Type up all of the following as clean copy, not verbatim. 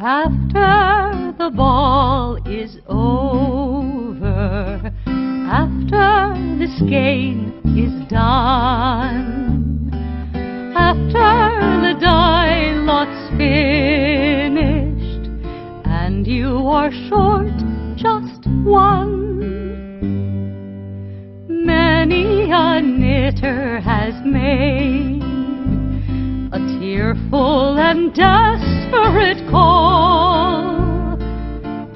After the ball is over, after this game is done, after the die lot's finished, and you are short just one, many a knitter has made a tearful and desperate call,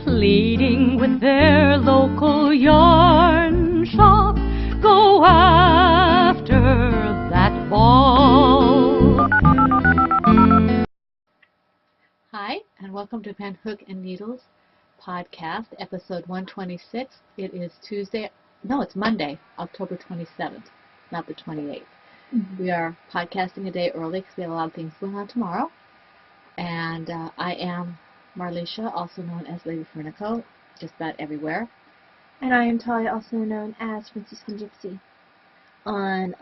pleading with their local yarn shop, go after that ball. Hi, and welcome to Pen, Hook, and Needles podcast, episode 126. It is it's Monday, October 27th, not the 28th. We are podcasting a day early because we have a lot of things going on tomorrow. And I am Marlisha, also known as Lady Fernico, just about everywhere. And I am Talia, also known as Franciscan Gypsy. On,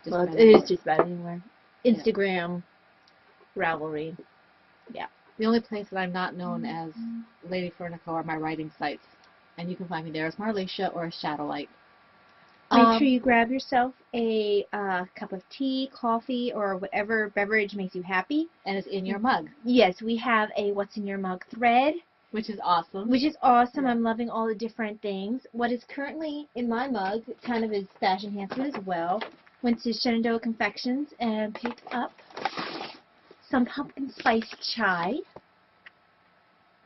it is just about anywhere. Instagram, Ravelry. Yeah. The only place that I'm not known as Lady Fernico are my writing sites. And you can find me there as Marlisha or as Shadowlight. Make sure you grab yourself a cup of tea, coffee, or whatever beverage makes you happy. And it's in your mug. Yes, we have a What's in Your Mug thread. Which is awesome. Yeah. I'm loving all the different things. What is currently in my mug kind of is stash enhancement as well. Went to Shenandoah Confections and picked up some pumpkin spice chai.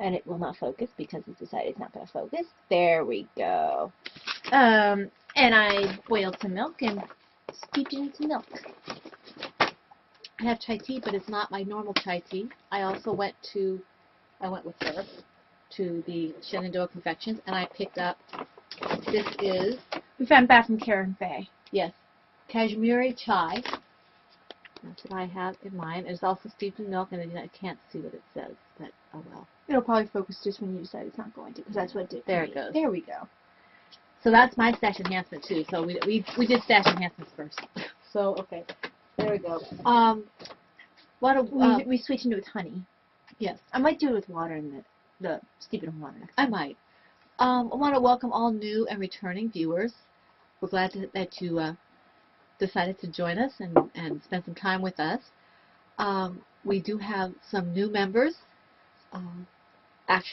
And it will not focus because it's decided it's not going to focus. There we go. And I boiled some milk and steeped it in some milk. I have chai tea, but it's not my normal chai tea. I also went with her to the Shenandoah Confections, and I picked up, we found that from Karen Faye. Yes, Kashmiri chai. That's what I have in mine. It's also steeped in milk, and I can't see what it says, but oh well. It'll probably focus just when you decide it's not going to, because that's what it did. There it goes. There we go. So that's my stash enhancement too. So we did stash enhancements first. So okay, there we go. We switched into it with honey. Yes, I might do it with water and the steep it in water next time. I might. I want to welcome all new and returning viewers. We're glad that you decided to join us and spend some time with us. We do have some new members. That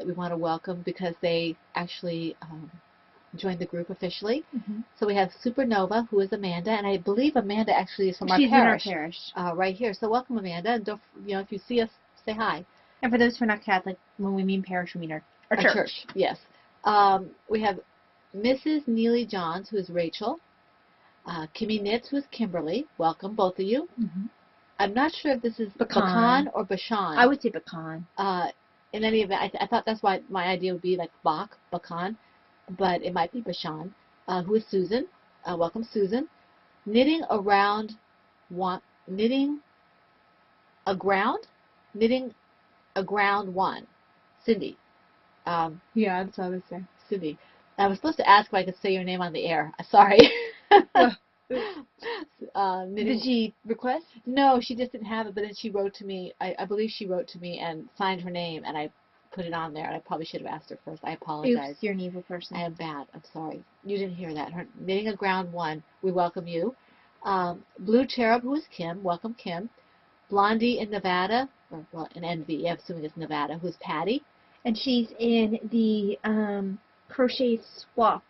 we want to welcome because they actually joined the group officially. Mm-hmm. So we have Supernova, who is Amanda, and I believe Amanda actually is from our parish. She's in our parish. Right here. So welcome, Amanda, and don't, if you see us, say hi. And for those who are not Catholic, when we mean parish, we mean our church. Yes. We have Mrs. Neely Johns, who is Rachel. Kimmy Knits, who is Kimberly. Welcome, both of you. Mm-hmm. I'm not sure if this is Bacan or Bashan. I would say Bacan. In any event, I thought that's why my idea would be like Bacan, but it might be Bashan. Who is Susan? Welcome, Susan. Knitting a ground one. Cindy. Yeah, that's what I would say. Cindy. I was supposed to ask if I could say your name on the air. Sorry. Did she request? No, she just didn't have it, but then she wrote to me. I believe she wrote to me and signed her name, and I put it on there, and I probably should have asked her first. I apologize. Oops, you're an evil person. I am bad. I'm sorry. You didn't hear that. Her Knitting a Ground One, we welcome you. Blue Cherub, who is Kim. Welcome, Kim. Blondie in Nevada, or in NV, I'm assuming it's Nevada, who's Patty. And she's in the Crochet Swap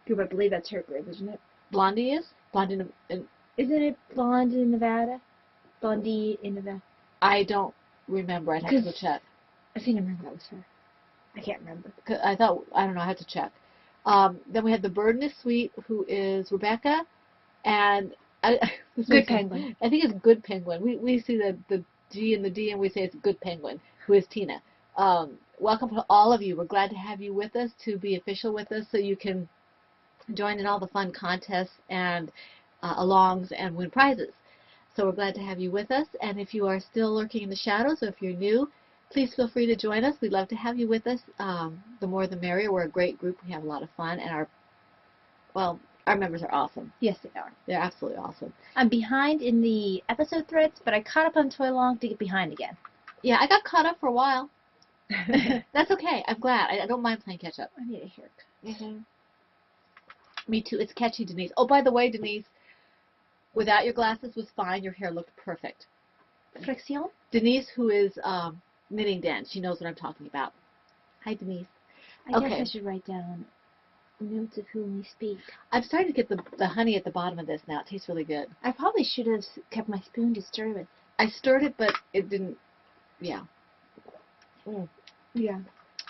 group. I believe that's her group, isn't it? Blondie is? Isn't it Blonde in Nevada? Blondie in Nevada? I don't remember. I'd have to go check. I think I remember that was her. I can't remember. I don't know. I have to check. Then we have the Burden is Sweet, who is Rebecca, and Good Penguin. I think it's Good Penguin. We see the G and the D, and we say it's Good Penguin, who is Tina. Welcome to all of you. We're glad to have you with us, to be official with us, so you can join in all the fun contests and alongs and win prizes. So we're glad to have you with us. And if you are still lurking in the shadows, or if you're new, please feel free to join us. We'd love to have you with us. The more the merrier. We're a great group. We have a lot of fun, and our members are awesome. Yes, they are. They're absolutely awesome. I'm behind in the episode threads, but I caught up on Toy Long to get behind again. Yeah, I got caught up for a while. That's okay. I'm glad. I don't mind playing catch up. I need a haircut. Me too. It's catchy, Denise. Oh, by the way, Denise, without your glasses was fine. Your hair looked perfect. Flexion? Denise, who is knitting den, she knows what I'm talking about. Hi, Denise. I guess I should write down notes of whom we speak. I'm starting to get the honey at the bottom of this now. It tastes really good. I probably should have kept my spoon to stir with. I stirred it, but it didn't. Yeah. Yeah.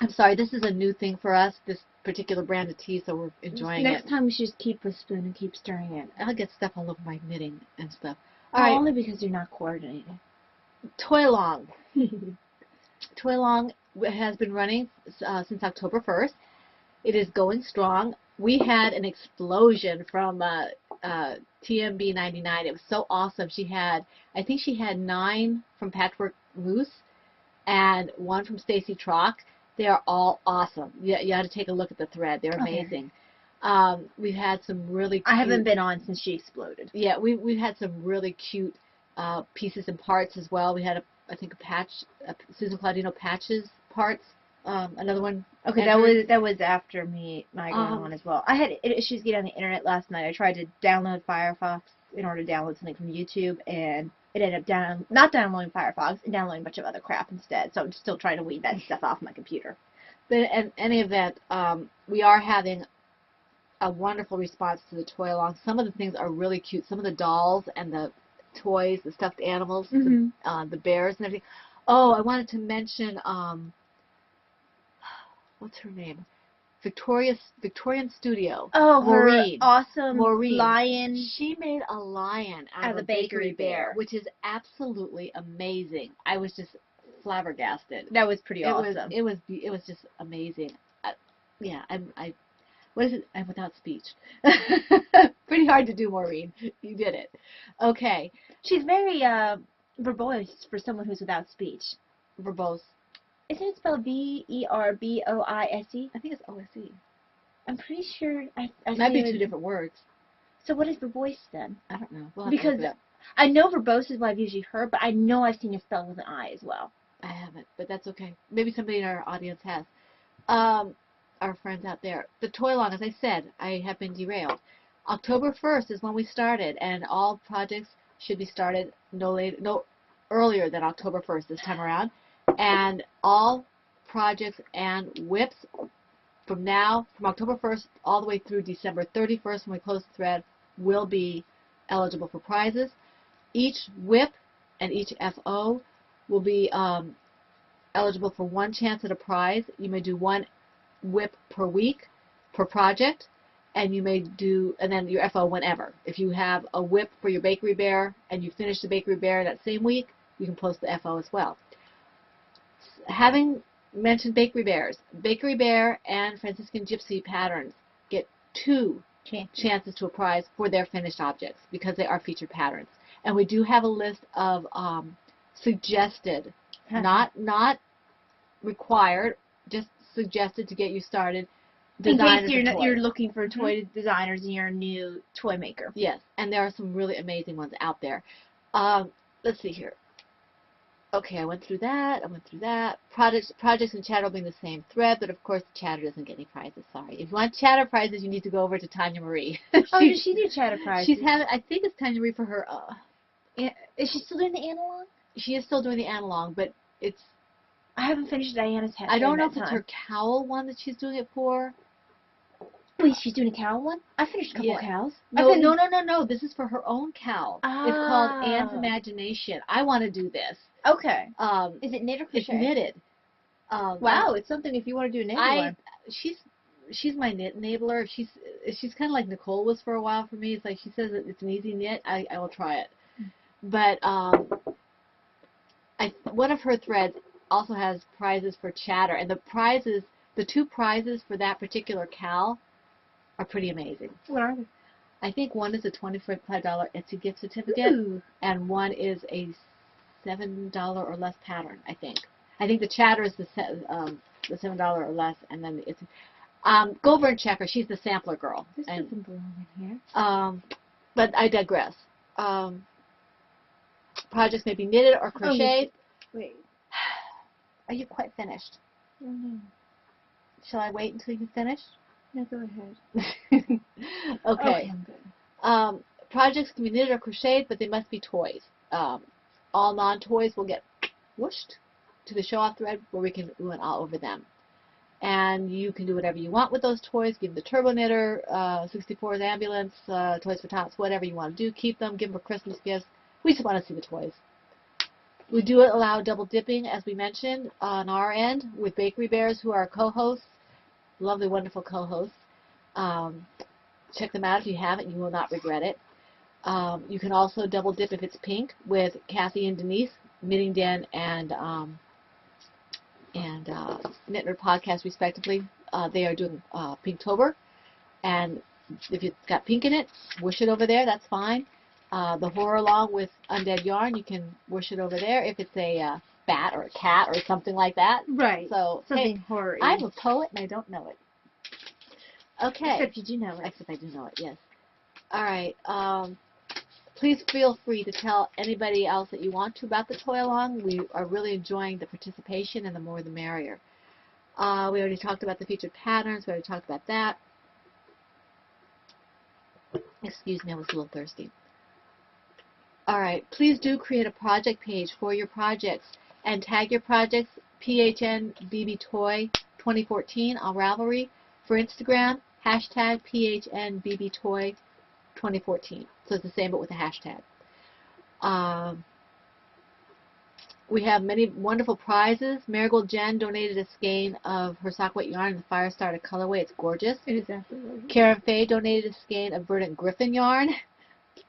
I'm sorry. This is a new thing for us, this particular brand of tea, so we're enjoying it. Next time we should just keep a spoon and keep stirring it. I'll get stuff all over my knitting and stuff. All right. Only because you're not coordinated. Toy Long. Toy Long has been running since October 1st. It is going strong. We had an explosion from TMB 99. It was so awesome. I think she had 9 from Patchwork Moose and 1 from Stacy Trock. They are all awesome. You had to take a look at the thread. They're amazing. We've had some really cute... I haven't been on since she exploded. Yeah, we've had some really cute pieces and parts as well. We had, I think, Susan Claudino patches parts. Another one. Okay, that was after my going on as well. I had issues getting on the internet last night. I tried to download Firefox in order to download something from YouTube, and it ended up not downloading Firefox and downloading a bunch of other crap instead. So I'm still trying to weed that stuff off my computer. But in any event, we are having a wonderful response to the toy along. Some of the things are really cute. Some of the dolls and the toys, the stuffed animals, the bears and everything. Oh, I wanted to mention, what's her name? Victorian Studio. Oh, Maureen. Her awesome Maureen. lion. She made a lion out of a bakery bear, which is absolutely amazing. I was just flabbergasted. That was pretty awesome. It was just amazing. What is it? I'm without speech. Pretty hard to do, Maureen. You did it. Okay. She's very verbose for someone who's without speech. Verbose. Isn't it spelled V-E-R-B-O-I-S-E? I think it's O-S-E. I'm pretty sure I might be 2 different words. So what is verbose then? I don't know. We'll because I know verbose is what I've usually heard, but I know I've seen it spelled with an I as well. I haven't, but that's okay. Maybe somebody in our audience has. Our friends out there. The Toy Long, as I said, I have been derailed. October 1st is when we started, and all projects should be started no earlier than October 1st this time around. And all projects and whips from October 1st all the way through December 31st when we close the thread will be eligible for prizes. Each whip and each FO will be eligible for 1 chance at a prize. You may do 1 whip per week per project, and you may do, and then your FO whenever. If you have a whip for your bakery bear and you finish the bakery bear that same week, you can post the FO as well. Having mentioned bakery bears, Bakery Bear and Franciscan Gypsy patterns get 2 chances to a prize for their finished objects because they are featured patterns. And we do have a list of suggested, not required, just suggested to get you started. In case you're looking for toy designers in your new toy maker. Yes, and there are some really amazing ones out there. Let's see here. Okay, I went through that. Projects and chatter will be in the same thread, but of course chatter doesn't get any prizes. Sorry. If you want chatter prizes, you need to go over to Tanya Marie. Does she do chatter prizes? She's having. I think it's Tanya Marie for her. Is she still doing the analog? She is still doing the analog, but it's. I haven't finished Diana's head. I don't know if it's her cowl one that she's doing it for. Wait, she's doing a cowl one? I finished a couple of cows. No. This is for her own cowl. Ah. It's called Anne's Imagination. I want to do this. Okay. Is it knit or crochet? It's knitted. Wow, it's something if you want to do a knitted one. She's my knit enabler. She's kind of like Nicole was for a while for me. It's like she says it's an easy knit. I will try it. But one of her threads also has prizes for chatter, and the 2 prizes for that particular cowl are pretty amazing. What are they? I think one is a $25 Etsy gift certificate, and one is a $7 or less pattern. I think the chatter is the $7 or less, and then it's go over and check her. She's the sampler girl. This doesn't belong in here. But I digress. Projects may be knitted or crocheted. Wait. Are you quite finished? Oh, no. Shall I wait until you finish? No, go ahead. Okay. I'm good. Projects can be knitted or crocheted, but they must be toys. All non-toys will get whooshed to the show-off thread where we can ooh and ah over them. And you can do whatever you want with those toys. Give them the Turbo Knitter, 64's Ambulance, Toys for Tots, whatever you want to do. Keep them, give them for Christmas gifts. We just want to see the toys. We do allow double dipping, as we mentioned, on our end with Bakery Bears, who are co-hosts, lovely, wonderful co-hosts. Check them out if you haven't. You will not regret it. You can also double dip if it's pink with Kathy and Denise, Knitting Den and Knitner Podcast, respectively. They are doing Pinktober, and if it's got pink in it, whoosh it over there. That's fine. The horror along with Undead Yarn, you can whoosh it over there if it's a bat or a cat or something like that. Right. So Something hey, horror. I'm a poet and I don't know it. Okay. Except you do know it. Except I do know it. Yes. All right. Please feel free to tell anybody else that you want to about the toy along. We are really enjoying the participation, and the more the merrier. We already talked about the featured patterns. We already talked about that. Excuse me, I was a little thirsty. All right, please do create a project page for your projects and tag your projects PHNBBToy2014 on Ravelry. For Instagram, hashtag PHNBBToy2014. So it's the same but with a hashtag. We have many wonderful prizes. Marigold Jen donated a skein of her sock wet yarn in the Firestarter colorway. It's gorgeous. It is absolutely. Karen Faye donated a skein of Verdant Griffin yarn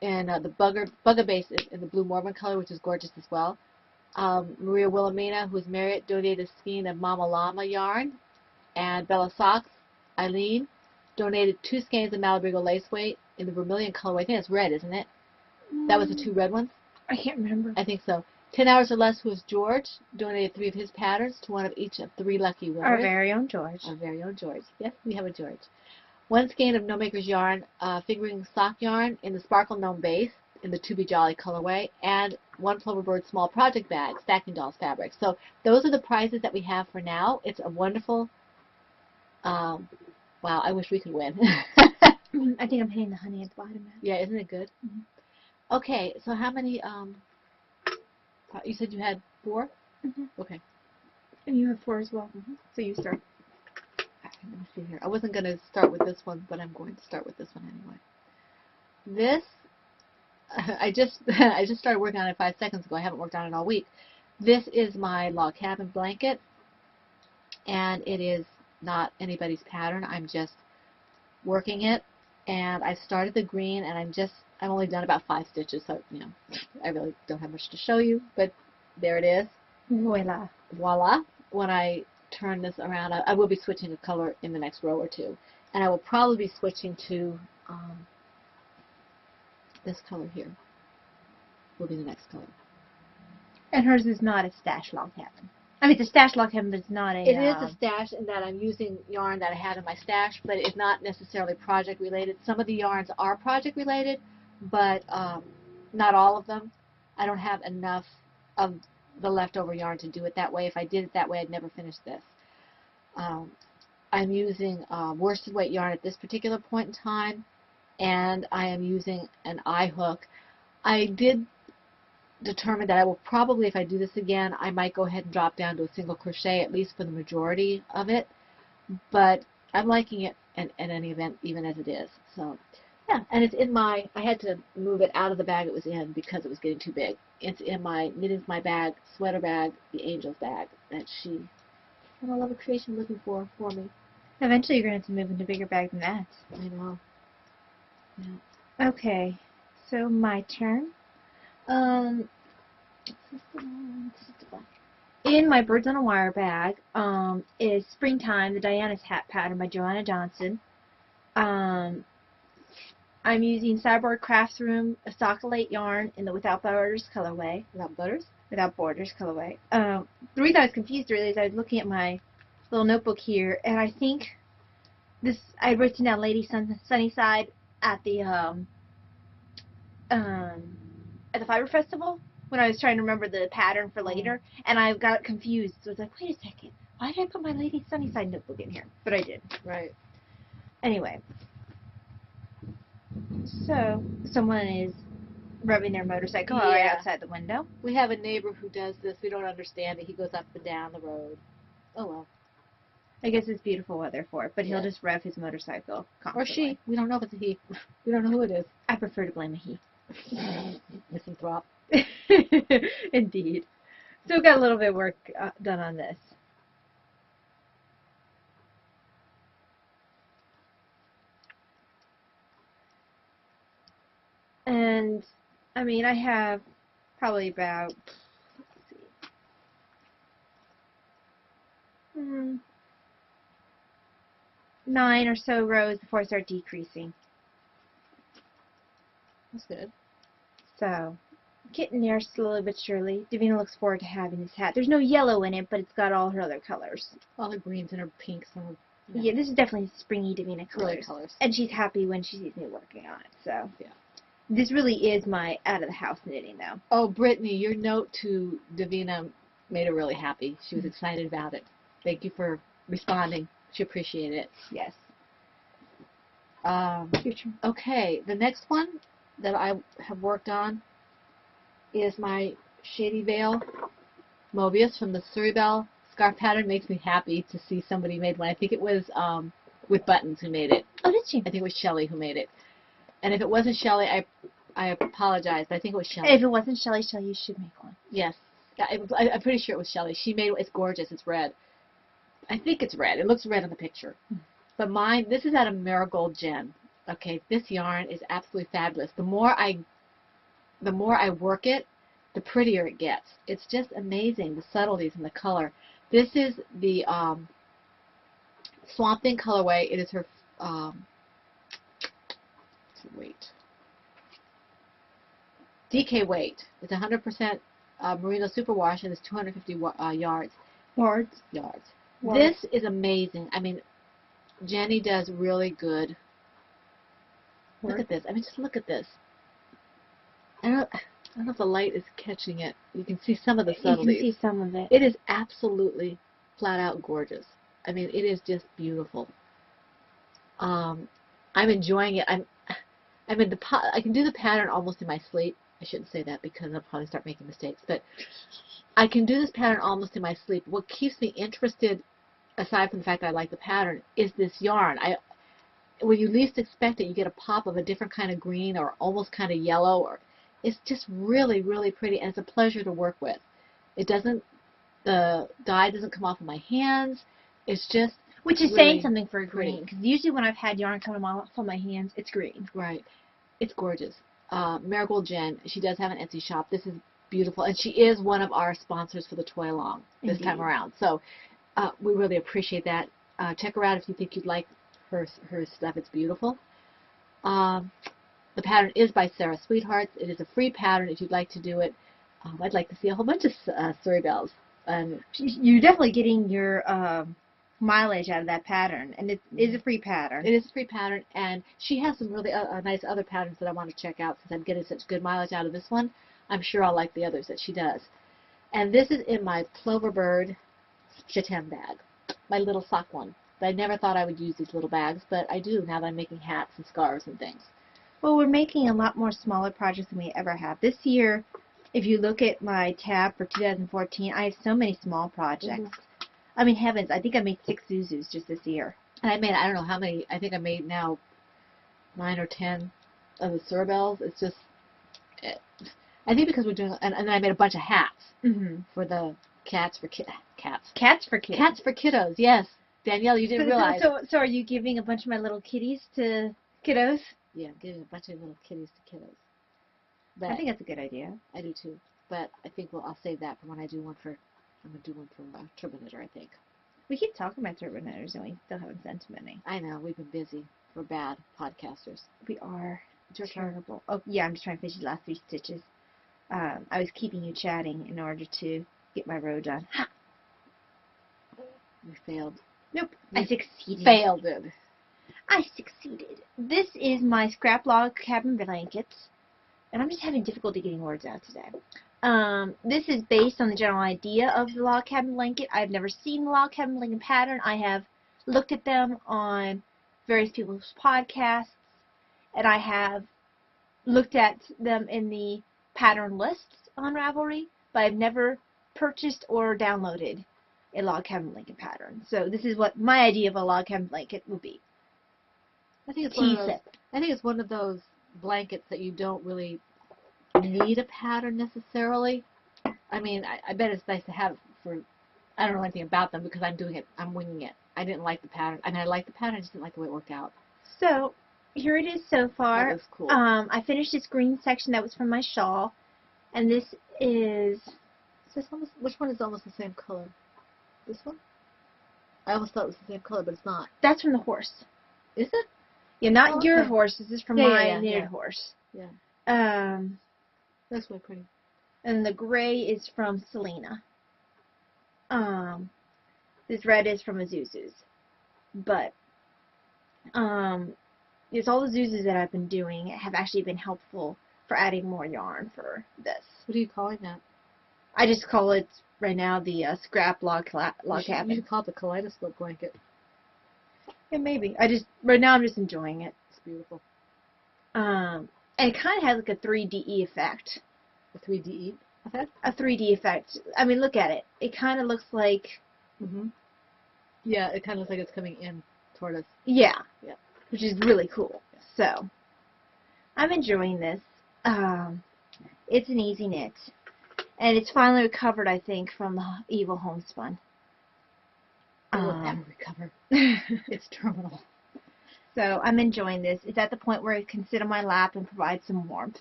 and the Bugger base in the Blue Mormon color, which is gorgeous as well. Maria Wilhelmina, who's married, donated a skein of Mama Llama yarn. And Bella Socks, Eileen, donated 2 skeins of Malabrigo lace weight in the Vermilion colorway. I think it's red, isn't it? That was the 2 red ones? I can't remember. I think so. 10 Hours or Less, who is George, donated 3 of his patterns to one of each of 3 lucky winners. Our very own George. Our very own George. Yes, we have a George. 1 skein of No Maker's yarn, figuring sock yarn in the Sparkle Gnome base in the To Be Jolly colorway, and 1 Ploverbird small project bag, Stacking Dolls fabric. So those are the prizes that we have for now. It's a wonderful, wow, I wish we could win. I think I'm hitting the honey at the bottom now. Yeah, isn't it good? Mm-hmm. Okay, so how many, you said you had 4? Mm-hmm. Okay. And you have 4 as well. Mm-hmm. So you start. Let me see here. I wasn't going to start with this one, but I'm going to start with this one anyway. This, I just started working on it 5 seconds ago. I haven't worked on it all week. This is my log cabin blanket, and it is not anybody's pattern. I'm just working it, and I started the green, and I've only done about 5 stitches, so you know, I really don't have much to show you, but there it is. Voila. Voila. When I turn this around, I will be switching a color in the next row or 2, and I will probably be switching to this color here. Will be the next color. And hers is not a stash log cabin. I mean, it's a stash log cabin, but it's not a... It is a stash in that I'm using yarn that I had in my stash, but it's not necessarily project related. Some of the yarns are project related, but not all of them. I don't have enough of the leftover yarn to do it that way. If I did it that way, I'd never finish this. I'm using worsted weight yarn at this particular point in time, and I am using an eye hook. I did determine that I will probably, if I do this again, I might go ahead and drop down to a single crochet, at least for the majority of it, but I'm liking it in any event, even as it is. So yeah, and it's in my, I had to move it out of the bag it was in because it was getting too big. It's in my Knitting's My Bag sweater bag, the Angel's bag, that she, and I love a creation looking for me. Eventually you're going to have to move into a bigger bag than that. I know. Yeah. Okay, so my turn. In my Birds on a Wire bag is Springtime, the Diana's Hat pattern by Joanna Johnson. I'm using Cyborg Crafts Room Stockolate yarn in the Without Borders colorway. Without Borders colorway. The reason I was confused really is I was looking at my little notebook here, and I think this, I had written down Lady Sunnyside at the Fiber Festival, when I was trying to remember the pattern for later, and I got confused. So I was like, wait a second, why did I put my Lady Sunnyside notebook in here? But I did. Right. Anyway, so someone is rubbing their motorcycle right outside the window. We have a neighbor who does this. We don't understand it. He goes up and down the road. Oh, well. I guess it's beautiful weather for it, but he'll just rev his motorcycle constantly. Or she. We don't know if it's a he. We don't know who it is. I prefer to blame a he. Misanthrope. Indeed. Still got a little bit of work done on this. And, I mean, I have probably about, let's see, 9 or so rows before I start decreasing. That's good. So, getting there slowly but surely. Davina looks forward to having this hat. There's no yellow in it, but it's got all her other colors. All her greens and her pinks and her... Yeah, this is definitely springy Davina colors. Really colors. And she's happy when she sees me working on it, so. Yeah. This really is my out-of-the-house knitting, though. Oh, Brittany, your note to Davina made her really happy. She was excited about it. Thank you for responding. She appreciated it. Yes. Okay, the next one that I have worked on is my Shady Veil Mobius from the Surrey Belle scarf pattern. Makes me happy to see somebody made one. I think it was with buttons who made it. Oh, did she? I think it was Shelley who made it. And if it wasn't Shelley, I apologize, but I think it was Shelley. If it wasn't Shelley, you should make one. Yes. I'm pretty sure it was Shelley. She made it. It's gorgeous. It's red. I think it's red. It looks red in the picture. But mine, this is out of Marigold Jen. Okay, this yarn is absolutely fabulous. The more I work it, the prettier it gets. It's just amazing, the subtleties and the color. This is the Swamp Thing colorway. It is her DK weight. It's 100% merino superwash and it's 250 yards. Yards. This is amazing. I mean, Jenny does really good. Look at this. I mean, just look at this. I don't know if the light is catching it. You can see some of the subtleties. You can see some of it. It is absolutely flat out gorgeous. I mean, it is just beautiful. I'm enjoying it. I can do the pattern almost in my sleep. I shouldn't say that because I'll probably start making mistakes. But I can do this pattern almost in my sleep. What keeps me interested, aside from the fact that I like the pattern, is this yarn. When you least expect it, you get a pop of a different kind of green or almost kind of yellow. Or it's just really, really pretty, and it's a pleasure to work with. The dye doesn't come off of my hands. It's just Which is really saying something for green, pretty. because usually when I've had yarn come off on my hands, it's green. Right. It's gorgeous. Marigold Jen, she does have an Etsy shop. This is beautiful, and she is one of our sponsors for the Toy Along this time around. So we really appreciate that. Check her out if you think you'd like her stuff. It's beautiful. The pattern is by Sarah Sweethearts. It is a free pattern if you'd like to do it. I'd like to see a whole bunch of Surrey Bells. You're definitely getting your mileage out of that pattern, and it is a free pattern. It is a free pattern, and she has some really nice other patterns that I want to check out since I'm getting such good mileage out of this one. I'm sure I'll like the others that she does. And this is in my Cloverbird Chatem bag, my little sock one. I never thought I would use these little bags, but I do now that I'm making hats and scarves and things. Well, we're making a lot more smaller projects than we ever have. This year, if you look at my tab for 2014, I have so many small projects. I mean, heavens, I think I made 6 Zuzus just this year. And I made, I don't know how many, I think I made now 9 or 10 of the Surrey Bells. It's just, I think because we're doing, and then I made a bunch of hats for the Cats for Kids. Cats for Kids. Cats for Kiddos, yes. Danielle, you didn't realize. So are you giving a bunch of my little kitties to kiddos? Yeah, giving a bunch of little kitties to kiddos. But I think that's a good idea. I do too. But I think I'll save that for when I do one for, I'm going to do one for Turbo Knitter, I think. We keep talking about Turbo Knitters and we still haven't sent them any. I know, we've been busy. We're bad podcasters. We are. It's your turn. Terrible. Oh, yeah, I'm just trying to finish the last 3 stitches. I was keeping you chatting in order to get my row done. Ha! We failed. Nope. I succeeded. Failed it. I succeeded. This is my scrap log cabin blankets. And I'm just having difficulty getting words out today. This is based on the general idea of the log cabin blanket. I've never seen the log cabin blanket pattern. I have looked at them on various people's podcasts, and I have looked at them in the pattern lists on Ravelry, but I've never purchased or downloaded a log cabin blanket pattern. So this is what my idea of a log cabin blanket would be. I think it's one of those blankets that you don't really need a pattern necessarily. I mean, I bet it's nice to have for, I don't know anything about them because I'm winging it. I didn't like the pattern. I mean, I liked the pattern, I just didn't like the way it worked out. So, here it is so far. That was cool. I finished this green section that was from my shawl, and this is... Which one is almost the same color? This one? I almost thought it was the same color, but it's not. That's from the horse. Is it? Yeah, not your horse. This is from my knitted horse. Yeah. That's really pretty. And the gray is from Selena. This red is from a Zuzu's. But, it's all the Zuzus that I've been doing have actually been helpful for adding more yarn for this. What are you calling that? I just call it, right now, the scrap log cabin. You should call it the kaleidoscope blanket. Yeah, maybe. Right now I'm just enjoying it. It's beautiful. And it kind of has like a 3D effect. A 3D effect? A 3D effect. I mean, look at it. It kind of looks like... Yeah, it kind of looks like it's coming in toward us. Yeah. Yeah. Which is really cool. So, I'm enjoying this. It's an easy knit. And it's finally recovered, I think, from the evil homespun. It will never recover. It's terminal. So I'm enjoying this. It's at the point where it can sit on my lap and provide some warmth.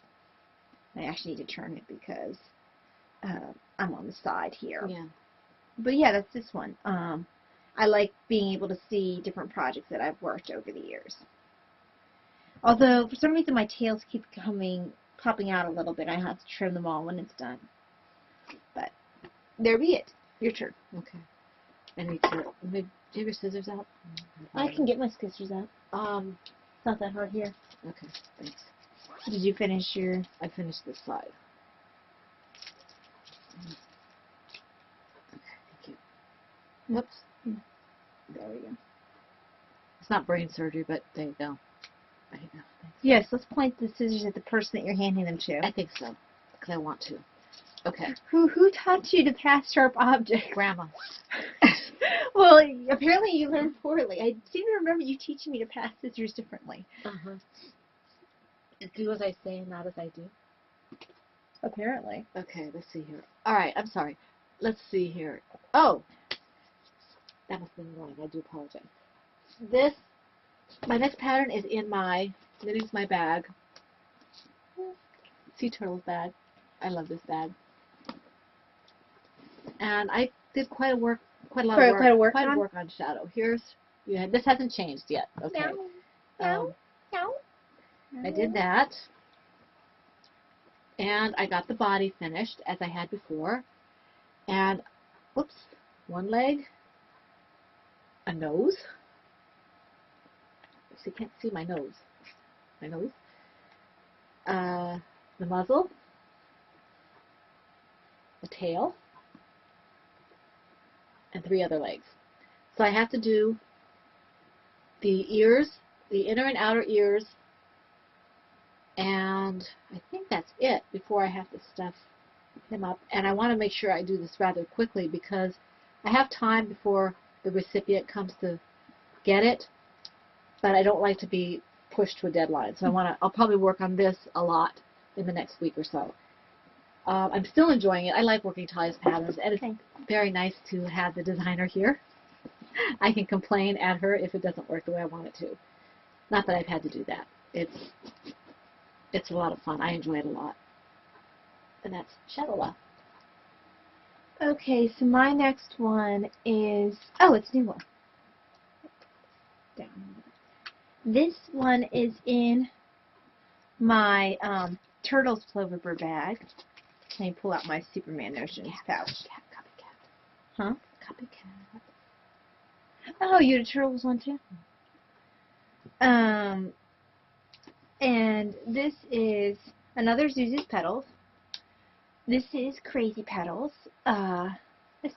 I actually need to turn it because I'm on the side here. Yeah. But yeah, that's this one. I like being able to see different projects that I've worked over the years. Although, for some reason, my tails keep popping out a little bit. I have to trim them all when it's done. But there be it. Your turn. Okay. I need to. Do you have your scissors out? I can get my scissors out. It's not that hard here. Okay, thanks. Did you finish your... I finished this side. Okay, thank you. Whoops. There we go. It's not brain surgery, but there you go. There you go. Thanks. Yes, let's point the scissors at the person that you're handing them to. I think so, because I want to. Okay. Who taught you to pass sharp objects? Grandma. Well, apparently you learned poorly. I seem to remember you teaching me to pass scissors differently. Do as I say and not as I do. Apparently. Okay, let's see here. All right, I'm sorry. Let's see here. Oh, that must have been wrong. I do apologize. My next pattern is in my Knitting's My bag. Sea Turtles bag. I love this bag. And I did quite a lot of work on shadow. This hasn't changed yet. Okay. No. I did that. And I got the body finished as I had before. And, whoops, one leg, a nose. You can't see my nose. The muzzle, the tail, and 3 other legs. So I have to do the ears, the inner and outer ears, and I think that's it before I have to stuff him up. And I want to make sure I do this rather quickly because I have time before the recipient comes to get it, but I don't like to be pushed to a deadline. So I'll probably work on this a lot in the next week or so. I'm still enjoying it. I like working Talia's patterns, and it's very nice to have the designer here. I can complain at her if it doesn't work the way I want it to. Not that I've had to do that. It's a lot of fun. I enjoy it a lot. And that's Shadowla. Okay, so my next one is... Oh, it's a new one. Down. This one is in my Turtles Cloverbird bag. Let me pull out my Superman Notions pouch. Copycat. Huh? Copycat. Oh, you had a Turtles one too? And this is another Zuzu's Petals. This is Crazy Petals. I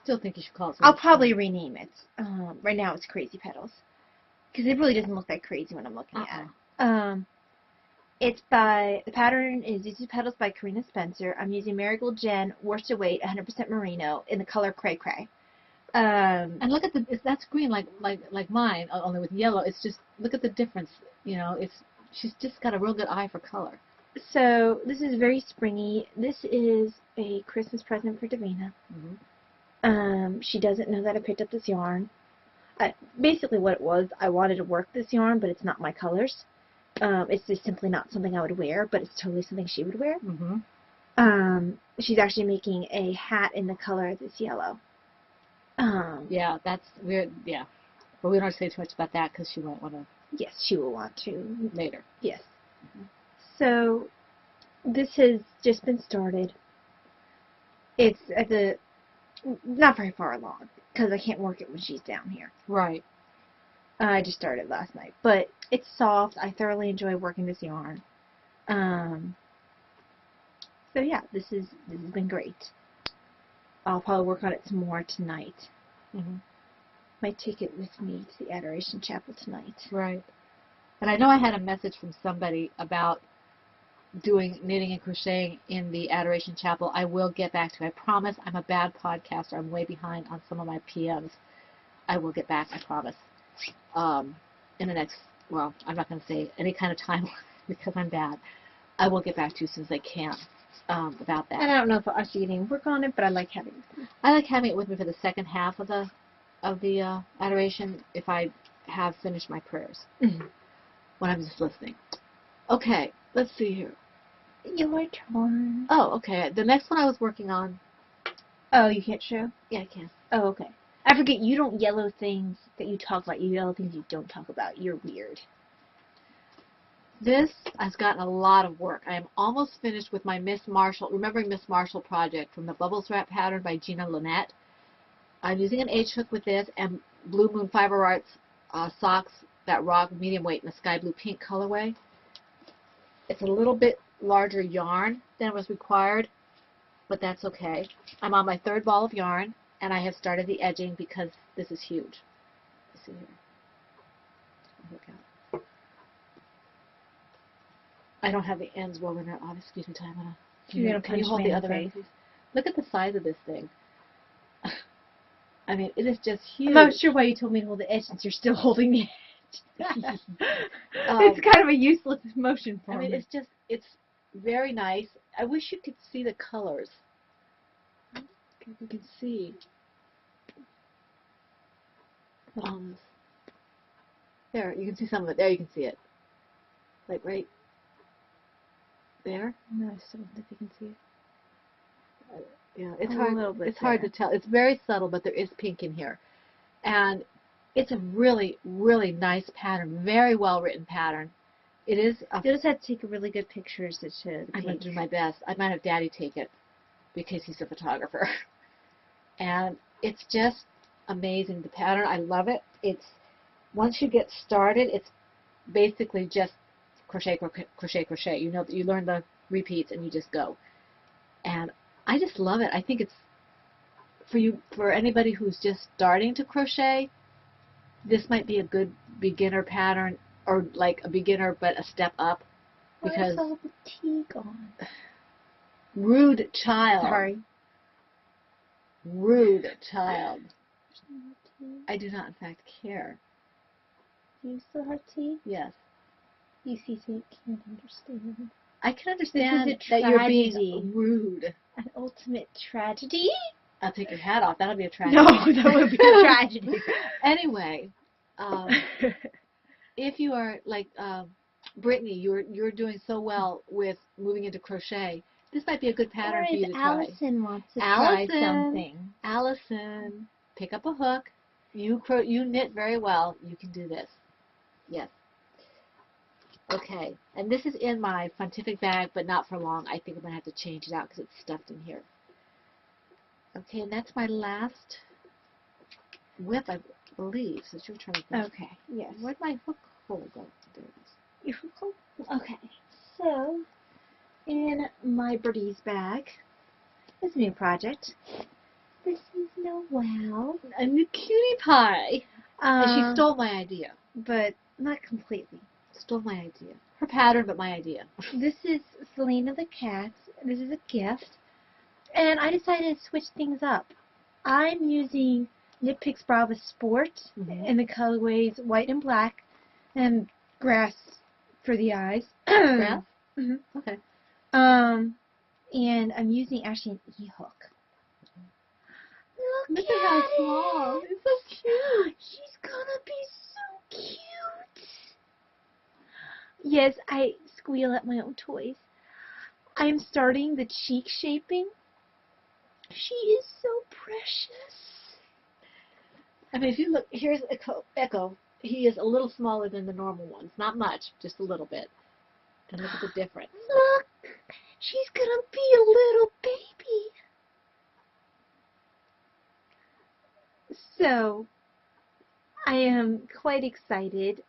still think you should call it I'll something probably fun. rename it. Right now it's Crazy Petals. Because it really doesn't look that crazy when I'm looking at it. The pattern is Zuzu Petals by Karina Spencer. I'm using Marigold Gen, worsted weight, 100% merino, in the color Cray Cray. And look at that's green like mine, only with yellow. It's just, look at the difference. You know, she's just got a real good eye for color. So this is very springy. This is a Christmas present for Davina. Mm-hmm. She doesn't know that I picked up this yarn. Basically what it was, I wanted to work this yarn, but it's not my colors. It's just simply not something I would wear, but it's totally something she would wear. Mm-hmm. She's actually making a hat in the color of this yellow. Yeah, that's weird. Yeah, but we don't say too much about that because she won't want to. Yes, she will want to Later. Yes. Mm-hmm. So this has just been started. It's not very far along because I can't work it when she's down here. Right. I just started last night, but it's soft. I thoroughly enjoy working this yarn. So yeah, this has been great. I'll probably work on it some more tonight. Mm-hmm. Might take it with me to the Adoration Chapel tonight. Right. And I know I had a message from somebody about doing knitting and crocheting in the Adoration Chapel. I will get back to you. I promise. I'm a bad podcaster. I'm way behind on some of my PMs. I will get back, I promise. In the next, well, I'm not going to say any kind of time because I'm bad. I will get back to you as soon as I can about that. And I don't know if I'll actually get any work on it, but I like having it with me. I like having it with me for the second half of the Adoration if I have finished my prayers. Mm-hmm. When I'm just listening. Okay, let's see here. Your turn. Oh, okay. The next one I was working on. Oh, you can't show? Yeah, I can. Oh, okay. I forget, you don't yellow things that you talk about. You yellow things you don't talk about. You're weird. This has gotten a lot of work. I am almost finished with my Miss Marshall, Remembering Miss Marshall project from the Bubbles Wrap pattern by Gina Lynette. I'm using an H-hook with this and Blue Moon Fiber Arts socks that rock medium weight in the sky blue pink colorway. It's a little bit larger yarn than was required, but that's okay. I'm on my third ball of yarn, and I have started the edging because this is huge. Let's see here. I don't have the ends woven out. Oh, excuse me, Ty. Can you hold the other end, please? Look at the size of this thing. I mean, it is just huge. I'm not sure why you told me to hold the edge since you're still holding the edge. It's kind of a useless motion for me. I mean, it's very nice. I wish you could see the colors. You can see. There, you can see some of it. There, you can see it. Like right there. No, I still don't think you can see it. Yeah, it's hard. It's hard to tell. It's very subtle, but there is pink in here, and it's a really, really nice pattern. Very well written pattern. It is. You just have to take really good pictures to show the pink. I'm going to do my best. I might have Daddy take it because he's a photographer, and it's just amazing. The pattern, I love it. It's once you get started, it's basically just crochet, crochet, crochet, crochet. You know, you learn the repeats and you just go, and I just love it. I think it's for anybody who's just starting to crochet. This might be a good beginner pattern, or like a beginner but a step up. Because where's all the tea gone? Rude child. Sorry. Rude child. I do not, in fact, care. You still have tea? Yes. You see, so you can't understand. I can understand that you're being rude. An ultimate tragedy? I'll take your hat off. That'll be a tragedy. No, that would be a tragedy. Anyway, if you are like Brittany, you're doing so well with moving into crochet. This might be a good pattern for you to try. Allison wants to try something. Allison, pick up a hook. You knit very well. You can do this. Yes. Okay, and this is in my Funtific bag, but not for long. I think I'm going to have to change it out because it's stuffed in here. Okay, and that's my last whip, I believe, since you're trying to think. Okay, yes. Where'd my hook hole go? There it is. Your hook hole? Okay, so in my Birdie's bag, It's a new project. This is Noelle. A new cutie pie. And she stole my idea. But not completely. Stole my idea. Her pattern, but my idea. This is Selena the cat. This is a gift. And I decided to switch things up. I'm using Knit Picks Brava Sport in the colorways white and black and grass for the eyes. Grass? Mm-hmm. Okay. And I'm using actually an e-hook. Look at how small. It's so cute. She's gonna be so cute. Yes, I squeal at my own toys. I'm starting the cheek shaping. She is so precious. I mean, if you look, here's Echo. He is a little smaller than the normal ones. Not much, just a little bit. And look at the difference. Look, she's gonna be a little baby. So, I am quite excited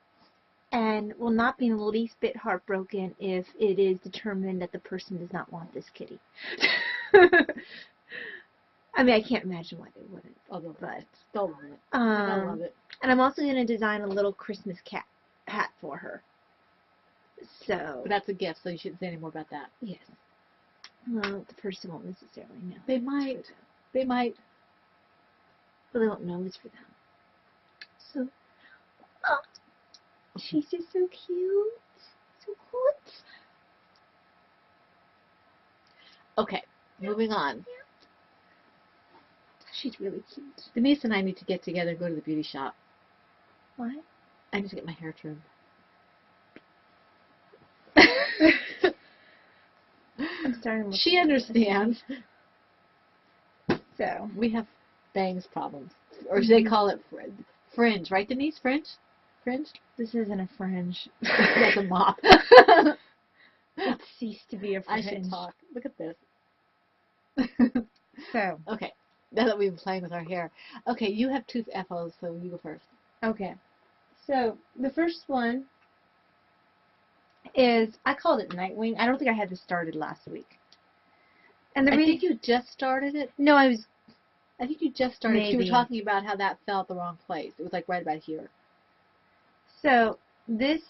and will not be in the least bit heartbroken if it is determined that the person does not want this kitty. I mean, I can't imagine why they wouldn't. Although, but still love it. I love it. And I'm also going to design a little Christmas cat hat for her. So. But that's a gift, so you shouldn't say any more about that. Yes. Well, the person won't necessarily know. They might. They might. But they won't know it's for them. So. Oh, she's just so cute. So cute. Okay, moving on. Yeah. She's really cute. Denise and I need to get together and go to the beauty shop. Why? I need to get my hair trimmed. I'm starting with She understands. So. We have bangs problems. Or they call it fringe, right, Denise? Fringe? Fringe? This isn't a fringe. That's a mop. It ceased to be a I fringe. should talk. Look at this. So. Okay. Now that we've been playing with our hair. Okay, you have two FOs, so you go first. Okay. So, the first one is, I called it Nightwing. I don't think I had this started last week. And the I reason think you just started it. No, I think you just started. You Maybe. were talking about how that fell at the wrong place. It was like right about here. So, this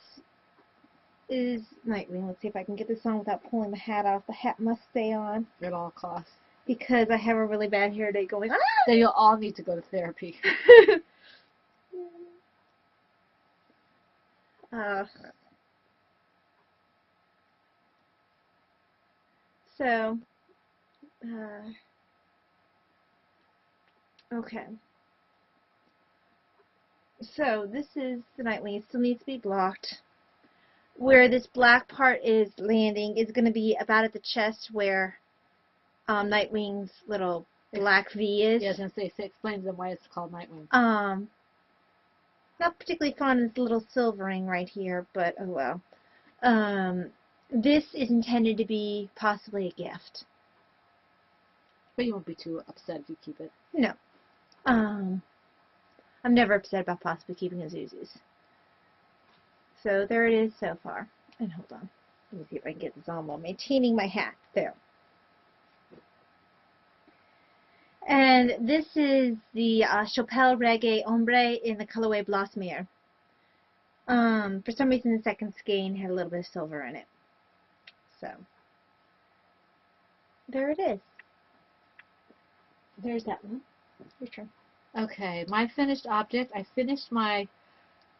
is Nightwing. Let's see if I can get this on without pulling the hat off. The hat must stay on. At all costs. Because I have a really bad hair day going on. Then you'll all need to go to therapy. So, okay. So, this is the Nightwing. It still needs to be blocked. Where this black part is landing is going to be about at the chest where Nightwing's little black V is. Yeah, I was going to say, explain to them why it's called Nightwing. Not particularly fond of this little silvering right here, but oh well. This is intended to be possibly a gift. But you won't be too upset if you keep it. No. I'm never upset about possibly keeping a Zuzu's. So there it is so far. And hold on. Let me see if I can get this on while maintaining my hat. There. And this is the Chopel Reggae Ombre in the colorway Blossomier. For some reason the second skein had a little bit of silver in it. So, there it is. There's that one. Your turn. Okay, my finished object. I finished my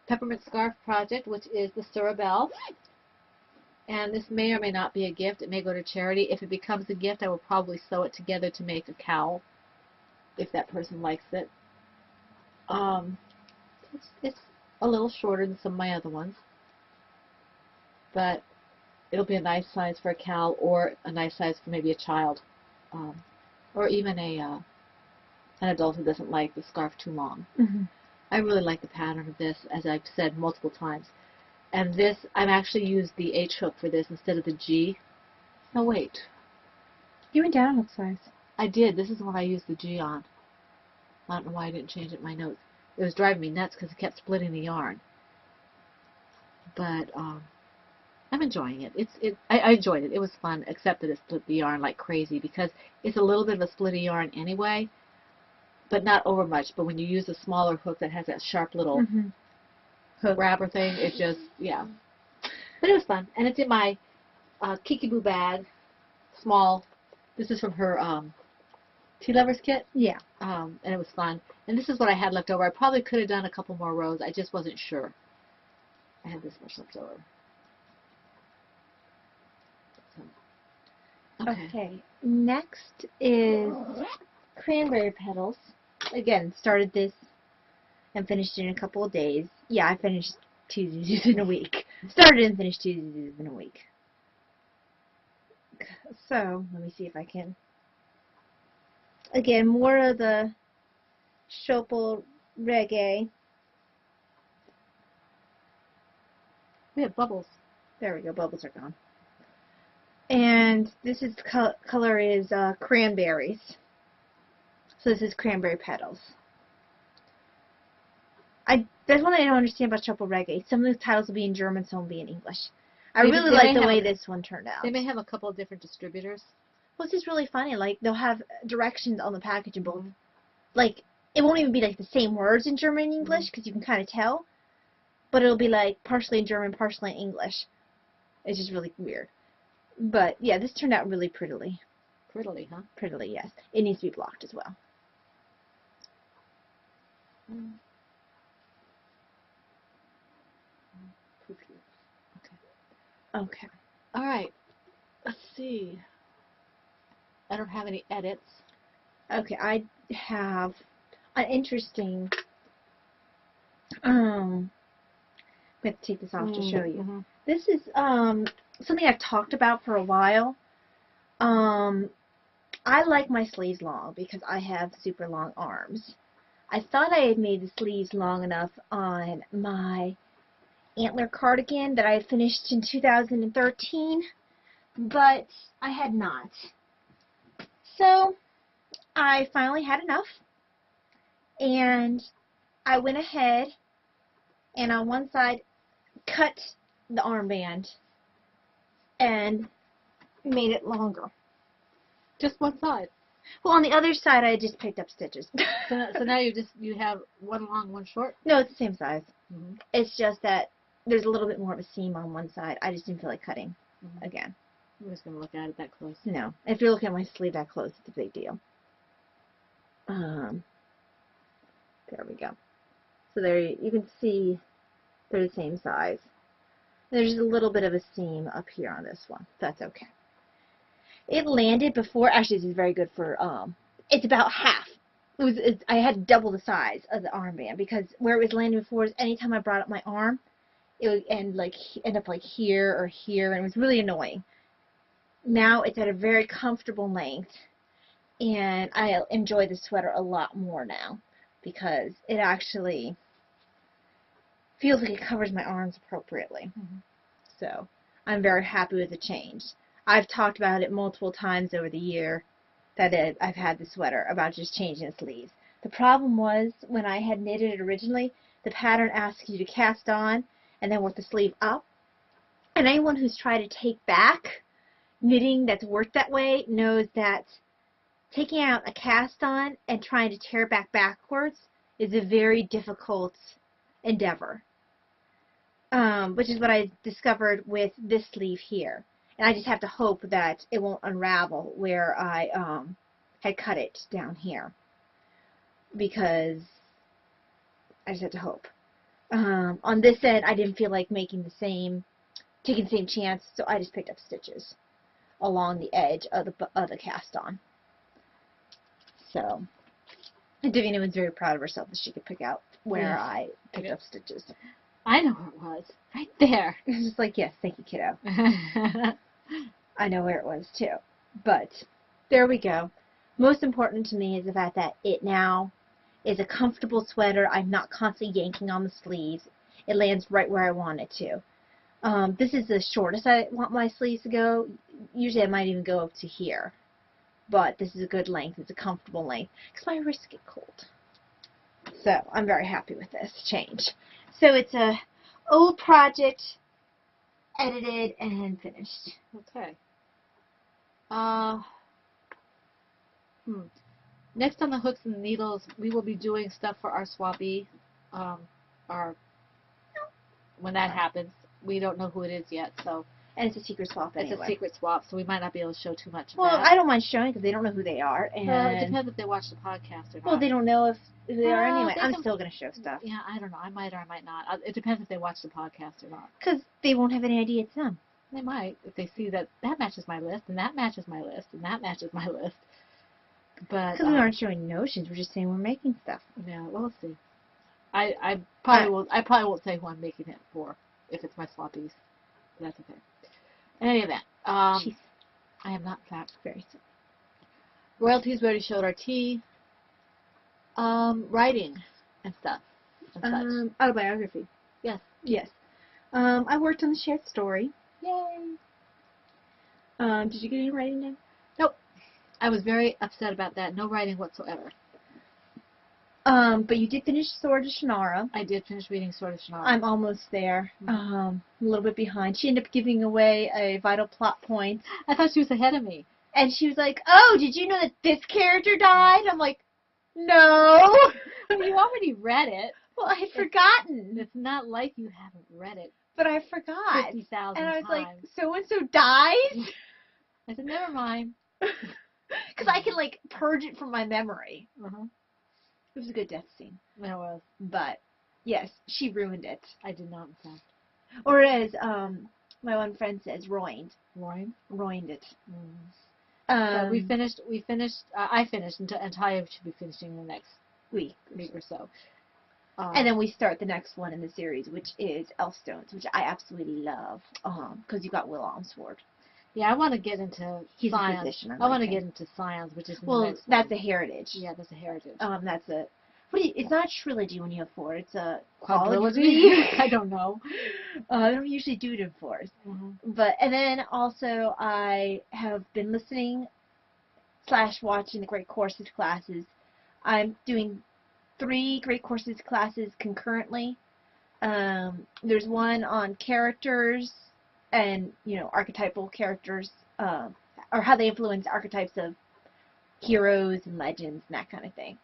peppermint scarf project, which is the Surabelle. And this may or may not be a gift. It may go to charity. If it becomes a gift, I will probably sew it together to make a cowl, if that person likes it. It's a little shorter than some of my other ones, but it'll be a nice size for a cowl, or a nice size for maybe a child, or even an adult who doesn't like the scarf too long. Mm-hmm. I really like the pattern of this, as I've said multiple times. And this, I've actually used the H hook for this instead of the G. No, wait. You went down what size? I did. This is the one I used the G on. I don't know why I didn't change it in my notes. It was driving me nuts because it kept splitting the yarn. But I'm enjoying it. I enjoyed it. It was fun, except that it split the yarn like crazy because it's a little bit of a splitty yarn anyway, but not over much. But when you use a smaller hook that has that sharp little Hook. grabber thing, it just, yeah. But it was fun. And it's in my Kikiboo bag, small. This is from her tea lovers kit. Yeah. And it was fun. And this is what I had left over. I probably could have done a couple more rows. I just wasn't sure. I had this much left over. So, Okay. Next is cranberry petals. Again, started this and finished it in a couple of days. Yeah, I finished 2 Zuzus in a week. Started and finished 2 Zuzus in a week. So, let me see if I can. Again, more of the Chopal Reggae. we have bubbles. There we go, bubbles are gone. And this is color is cranberries. So this is cranberry petals. There's one thing I don't understand about Chopal Reggae. Some of the titles will be in German, some will be in English. I really like the way this one turned out. They may have a couple of different distributors. Well, it's just really funny. Like, they'll have directions on the package in both. Like, it won't even be like the same words in German and English, because you can kind of tell. But it'll be like partially in German, partially in English. It's just really weird. But, yeah, this turned out really prettily. Prettily, huh? Prettily, yes. It needs to be blocked as well. Okay. All right. Let's see. I don't have any edits. Okay, I have an interesting. We have to take this off to show you. This is something I've talked about for a while. I like my sleeves long because I have super long arms. I thought I had made the sleeves long enough on my antler cardigan that I had finished in 2013, but I had not. So I finally had enough, and I went ahead and on one side cut the armband and made it longer. Just one side. Well, on the other side I just picked up stitches. So now you have one long, one short? No, it's the same size. It's just that there's a little bit more of a seam on one side. I just didn't feel like cutting again. I'm just going to look at it that close. No. If you're looking at my sleeve that close, it's a big deal. There we go. So there you can see they're the same size. There's a little bit of a seam up here on this one. That's okay. It landed before. Actually, this is very good for. It's about half. I had double the size of the armband because where it was landing before is anytime I brought up my arm, it would end up like here or here, and it was really annoying. Now it's at a very comfortable length, and I enjoy the sweater a lot more now because it actually feels like it covers my arms appropriately. So I'm very happy with the change. I've talked about it multiple times over the year that I've had the sweater about just changing the sleeves. The problem was when I had knitted it originally, the pattern asks you to cast on and then work the sleeve up. And anyone who's tried to take back knitting that's worked that way knows that taking out a cast on and trying to tear back backwards is a very difficult endeavor. Which is what I discovered with this sleeve here. And I just have to hope that it won't unravel where I had cut it down here. Because I just have to hope. On this end, I didn't feel like taking the same chance, so I just picked up stitches along the edge of the cast on. So, Davina was very proud of herself that she could pick out where I picked up stitches. I know where it was. Right there. It's just like, yes, thank you, kiddo. I know where it was, too. But, there we go. Most important to me is the fact that it now is a comfortable sweater. I'm not constantly yanking on the sleeves. It lands right where I want it to. This is the shortest I want my sleeves to go. Usually I might even go up to here. But this is a good length. It's a comfortable length. Because my wrists get cold. So, I'm very happy with this change. So, it's a old project edited and finished. Okay. Next on the hooks and needles, we will be doing stuff for our swappie. When that happens, we don't know who it is yet, so. And it's a secret swap anyway. It's a secret swap, so we might not be able to show too much of Well, that. I don't mind showing because they don't know who they are. And Well, it depends if they watch the podcast or not. Well, they don't know if they are Well, anyway. they I'm can- still going to show stuff. Yeah, I don't know. I might or I might not. It depends if they watch the podcast or not. Because they won't have any idea it's them. They might if they see that matches my list, and that matches my list, and that matches my list. But Because we aren't showing notions. We're just saying we're making stuff. Yeah, we'll see. I probably won't say who I'm making it for if it's my sloppies. That's okay. In any event, Jeez. I am not fact. Very simple. Royalties, we already showed our tea. Writing and stuff. And such. Autobiography. Yes. Yes. I worked on the shared story. Yay. Did you get any writing done? Nope. I was very upset about that. No writing whatsoever. But you did finish Sword of Shannara. I did finish reading Sword of Shannara. I'm almost there. A little bit behind. She ended up giving away a vital plot point. I thought she was ahead of me. And she was like, "Oh, did you know that this character died?" I'm like, "No." You already read it. Well, I had forgotten. It's not like you haven't read it But I forgot. 50,000 And I was like, times. "So-and-so dies?" I said, never mind. Because I can, like, purge it from my memory. Uh-huh. It was a good death scene. It was. But, yes, she ruined it. I did not, in fact. Or as my one friend says, ruined. Ruined it. Mm. So we finished, I finished, and Taya should be finishing the next week or so. And then we start the next one in the series, which is Elfstones, which I absolutely love, because you got Will Almsford. Yeah, I want to get into He's science. a physician. I want to get into science, which is that's a heritage. Yeah, that's a heritage. That's a. It's not a trilogy when you have 4. It's a quadrilogy. I don't know. They don't usually do it in 4s. And then also I have been listening / watching the Great Courses classes. I'm doing 3 Great Courses classes concurrently. There's one on characters and, archetypal characters, or how they influence archetypes of heroes and legends and that kind of thing.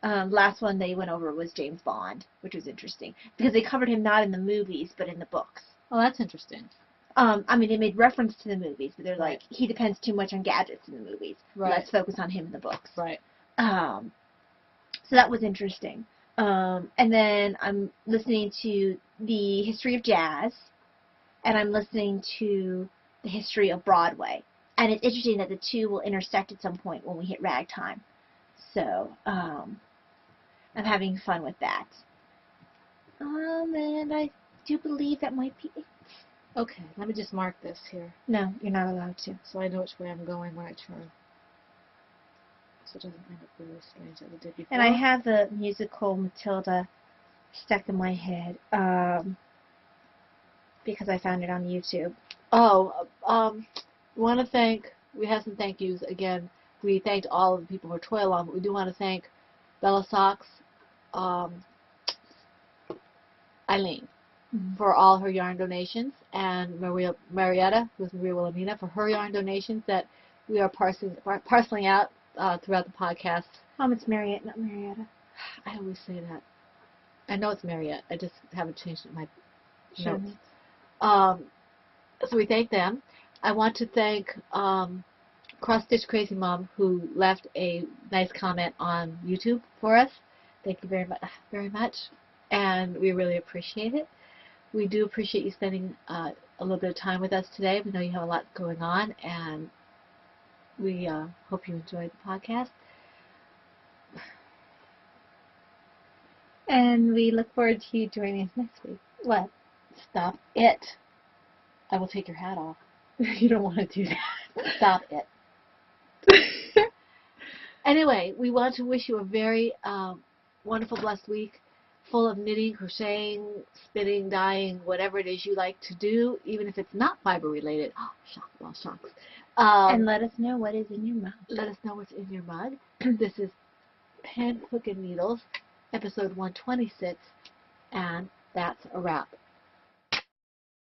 Last one they went over was James Bond, which was interesting, because they covered him not in the movies, but in the books. Oh, that's interesting. They made reference to the movies, but they're Right. like, he depends too much on gadgets in the movies. Right. Let's focus on him in the books. Right. So that was interesting. And then I'm listening to the history of jazz, and I'm listening to the history of Broadway. And it's interesting that the two will intersect at some point when we hit ragtime. So, I'm having fun with that. And I do believe that might be it. Okay, let me just mark this here. No, you're not allowed to. So I know which way I'm going when I turn. So it doesn't end up really strange like it did before. And I have the musical Matilda stuck in my head, because I found it on YouTube. We have some thank yous. Again, we thanked all of the people who toil along, but we do want to thank Bella Socks, Eileen, for all her yarn donations, and Marietta, who's Maria Wilhelmina, for her yarn donations that we are parceling out throughout the podcast. It's Mariette, not Marietta. I always say that. I know it's Mariette. I just haven't changed it in my notes. So we thank them. I want to thank Cross Stitch Crazy Mom, who left a nice comment on YouTube for us. Thank you very much, and we really appreciate it. We do appreciate you spending a little bit of time with us today. We know you have a lot going on, and we hope you enjoyed the podcast. And we look forward to you joining us next week. What? Stop it. I will take your hat off. You don't want to do that. Stop it. Anyway, we want to wish you a very wonderful, blessed week, full of knitting, crocheting, spinning, dyeing, whatever it is you like to do, even if it's not fiber related. Oh, shocks. And let us know what is in your mug. Let us know what's in your mug. This is Pen, Hook, and Needles, episode 126, and that's a wrap.